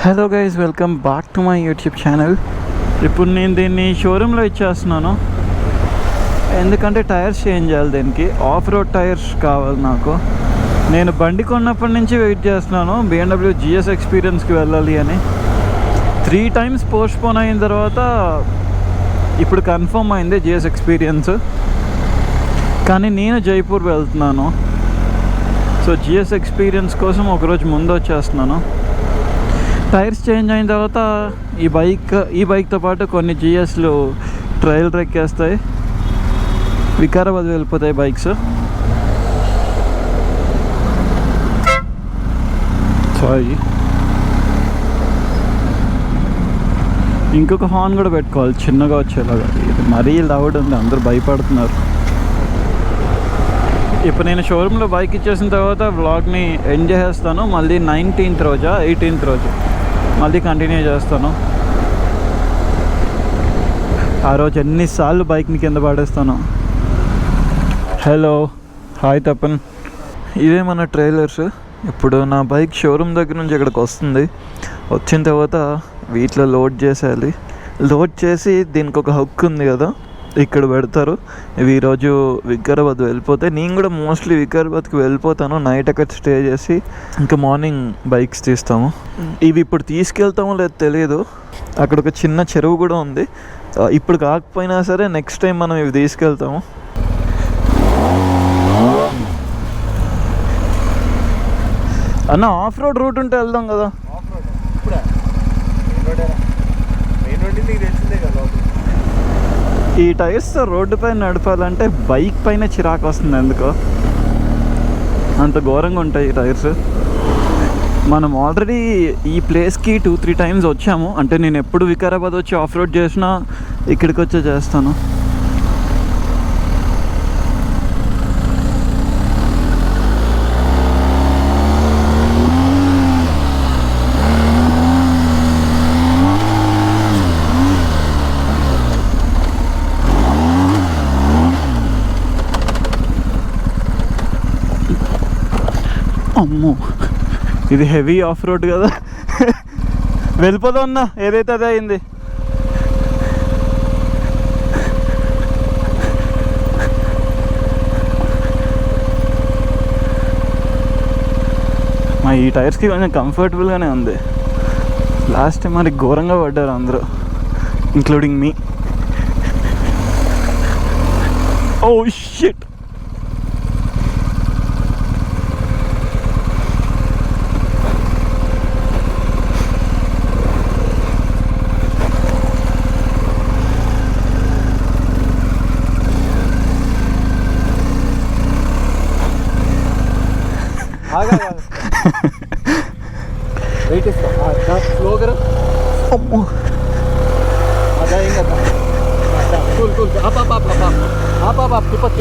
Hello guys, welcome back to my YouTube channel. ఇప్పుడు నేను దీన్ని షోరూంలో ఇచ్చేస్తున్నాను, ఎందుకంటే టైర్స్ చేంజ్ చేయాలి. దీనికి ఆఫ్ రోడ్ టైర్స్ కావాలి నాకు. నేను బండి కొన్నప్పటి నుంచి వెయిట్ చేస్తున్నాను BMW GS ఎక్స్పీరియన్స్కి వెళ్ళాలి అని. 3 times పోస్ట్పోన్ అయిన తర్వాత ఇప్పుడు కన్ఫర్మ్ అయింది GS ఎక్స్పీరియన్స్. కానీ నేను జైపూర్ వెళ్తున్నాను, సో GS ఎక్స్పీరియన్స్ కోసం ఒకరోజు ముందు వచ్చేస్తున్నాను. టైర్స్ చేంజ్ అయిన తర్వాత ఈ బైక్తో పాటు కొన్ని GSలు ట్రయల్ ఎక్కేస్తాయి, వికారాబాద్ వెళ్ళిపోతాయి బైక్స్. సారీ, ఇంకొక హార్న్ కూడా పెట్టుకోవాలి చిన్నగా వచ్చేలాగా. ఇది మరీ లౌడ్ ఉంది, అందరూ భయపడుతున్నారు. ఇప్పుడు నేను షోరూంలో బైక్ ఇచ్చేసిన తర్వాత వ్లాగ్ని ఎండ్ చేసేస్తాను. మళ్ళీ 19th రోజా 18th రోజు మళ్ళీ కంటిన్యూ చేస్తాను. ఆ రోజు ఎన్నిసార్లు బైక్ని కింద పడేస్తాను. Hello, hi Tapan. ఇవే మన ట్రైలర్స్. ఇప్పుడు నా బైక్ షోరూమ్ దగ్గర నుంచి ఇక్కడికి వస్తుంది. వచ్చిన తర్వాత వీటిలో లోడ్ చేసేయాలి. లోడ్ చేసి దీనికి ఒక హుక్ ఉంది కదా, ఇక్కడ పెడతారు. ఇవి ఈరోజు వికారాబాద్ వెళ్ళిపోతాయి. నేను కూడా మోస్ట్లీ వికారాబాద్కి వెళ్ళిపోతాను. నైట్ అక్కడ స్టే చేసి ఇంకా మార్నింగ్ బైక్స్ తీస్తాము. ఇవి ఇప్పుడు తీసుకెళ్తామో లేదో తెలియదు. అక్కడ ఒక చిన్న చెరువు కూడా ఉంది. ఇప్పుడు కాకపోయినా సరే నెక్స్ట్ టైం మనం ఇవి తీసుకెళ్తాము. అన్న ఆఫ్ రోడ్ రూట్ ఉంటే వెళ్దాం కదా. ఈ టైర్స్తో రోడ్డు పైన నడపాలంటే బైక్ పైన చిరాకు వస్తుంది. ఎందుకో అంత ఘోరంగా ఉంటాయి ఈ టైర్స్. మనం ఆల్రెడీ ఈ ప్లేస్కి 2-3 times వచ్చాము. అంటే నేను ఎప్పుడు వికారాబాద్ వచ్చి ఆఫ్ రోడ్ చేసినా ఇక్కడికి వచ్చే చేస్తాను. అమ్మో, ఇది హెవీ ఆఫ్ రోడ్ కదా. వెళ్ళిపోదా ఉన్నా, ఏదైతే అదే అయింది. మా ఈ టైర్స్కి కొంచెం కంఫర్టబుల్గానే ఉంది. లాస్ట్ టైం మరి ఘోరంగా పడ్డారు అందరూ, including me. Oh shit. Wait ఇస్తా స్లోగా. అమ్మో, అదా ఏం కదా. కూల్ కూల్ ఆప్ తిప్పక్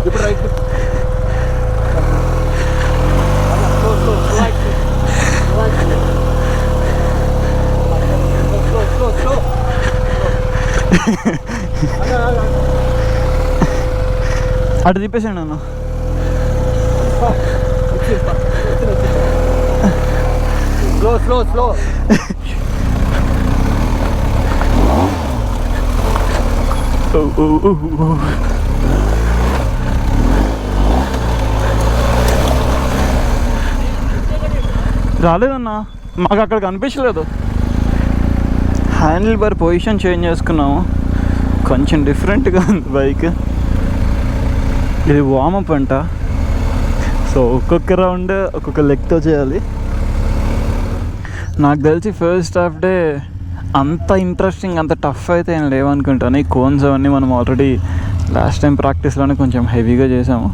ఇప్పుడు right. Slow slow slow slow. అటు తిప్పేసాడు అన్న. Slow slow slow. రాలేదన్నా, మాకు అక్కడ కనిపించలేదు. హ్యాండిల్ బార్ పొజిషన్ చేంజ్ చేసుకున్నాము, కొంచెం డిఫరెంట్గా ఉంది బైక్. ఇది వార్మప్ అంట, సో ఒక్కొక్క రౌండ్ ఒక్కొక్క లెగ్తో చేయాలి. నాకు తెలిసి ఫస్ట్ హాఫ్ డే అంత ఇంట్రెస్టింగ్, అంత టఫ్ అయితే ఏం లేవనుకుంటాను. ఈ కోన్స్ అవన్నీ మనం ఆల్రెడీ లాస్ట్ టైం ప్రాక్టీస్లోనే కొంచెం హెవీగా చేసాము.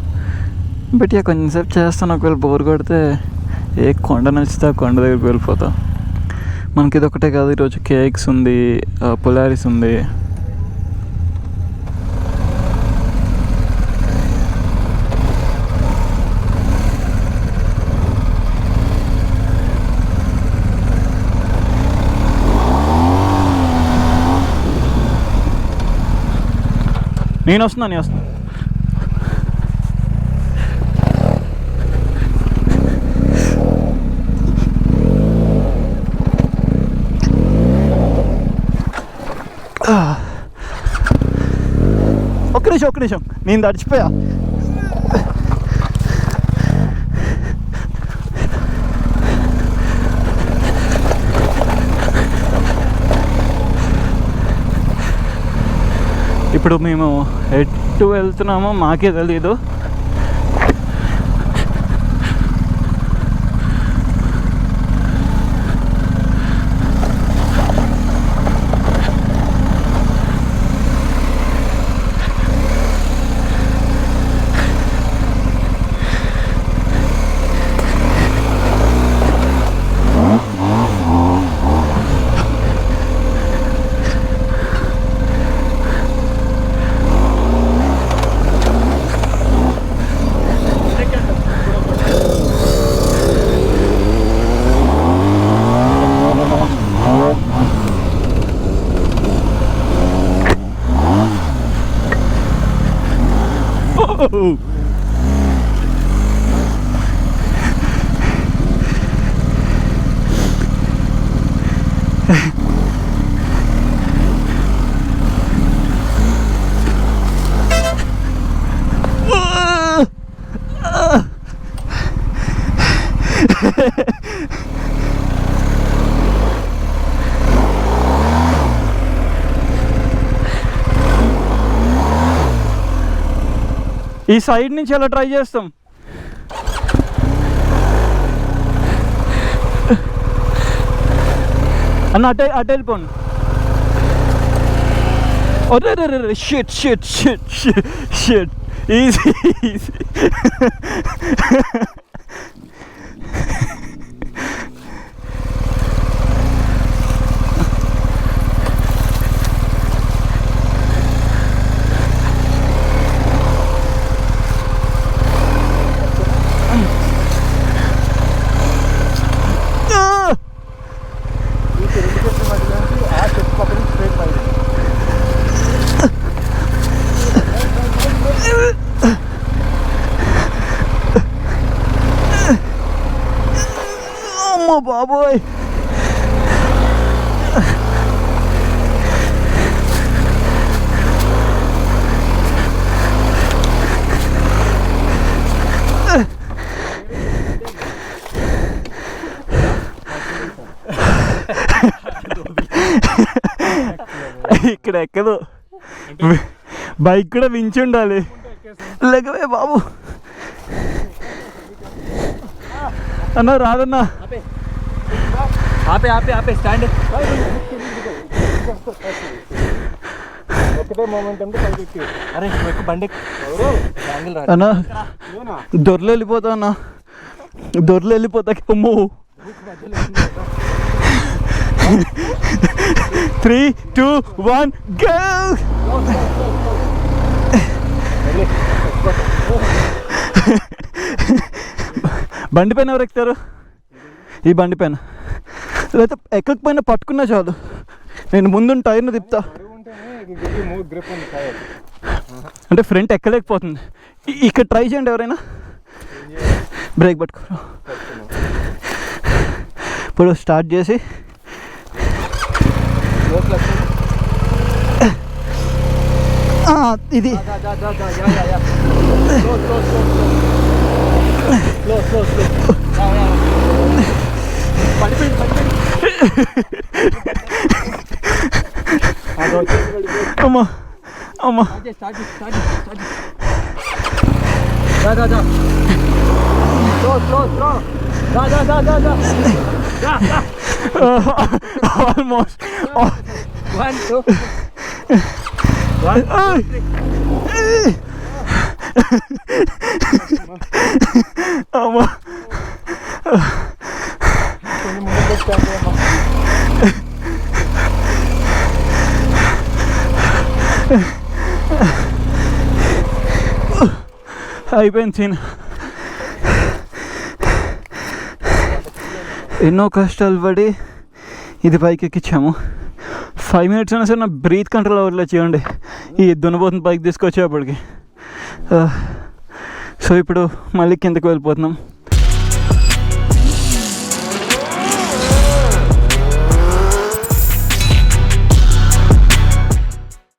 బట్ ఇక కొంచెం సేపు చేస్తాను. ఒకవేళ బోర్ కొడితే ఏ కొండ నచ్చితే ఆ కొండ దగ్గరికి వెళ్ళిపోతాం. మనకి ఇది ఒకటే కాదు, ఈరోజు KX ఉంది, పొలారిస్ ఉంది. నేను వస్తున్నా. ఒక్క నిమిషం నేను తడిచిపోయా. ఇప్పుడు మేము ఎటు వెళ్తున్నామో మాకే తెలీదు. ఈ సైడ్ నుంచి ఎలా ట్రై చేస్తాం. అన్న అటే వెళ్ళిపోండి. అరే shit shit shit shit shit easy easy. అమ్మో బాబోయ్, ఇక్కడ ఎక్కదు. బైక్ కూడా వించి ఉండాలి. లేకవే బాబు. అన్న రాదన్నా. ఆపే ఆపే ఆపే స్టాండ్. ఒకటే మూమెంట్ అంటే పైకి. అరే బండి అన్నా దొరలు వెళ్ళిపోతా అన్న, దొరలు వెళ్ళిపోతా. అమ్మో 3, 2, 1 go. బండి పైన ఎవరు ఎక్కుతారు? ఈ బండి పైన లేకపోతే ఎక్కకపోయినా పట్టుకున్నా చాలు. నేను ముందు టైర్ను తిప్పుతా. అంటే ఫ్రంట్ ఎక్కలేకపోతుంది. ఇక్కడ ట్రై చేయండి ఎవరైనా. బ్రేక్ పట్టుకోరు. ఇప్పుడు స్టార్ట్ చేసి ఇది అమ్మా అమ్మా ఆల్మోస్ట్ 1, 2, 1. అమ్మా అయిపోయింది సీన్. ఎన్నో కష్టాలు పడి ఇది పైకి ఎక్కించాము. 5 minutes అయినా సరే నా బ్రీత్ కంట్రోల్ అవ్వట్లేదు. చేయండి ఈ దున్నపోతున్న పైకి తీసుకొచ్చేప్పటికి. సో ఇప్పుడు మళ్ళీ కిందకి వెళ్ళిపోతున్నాం.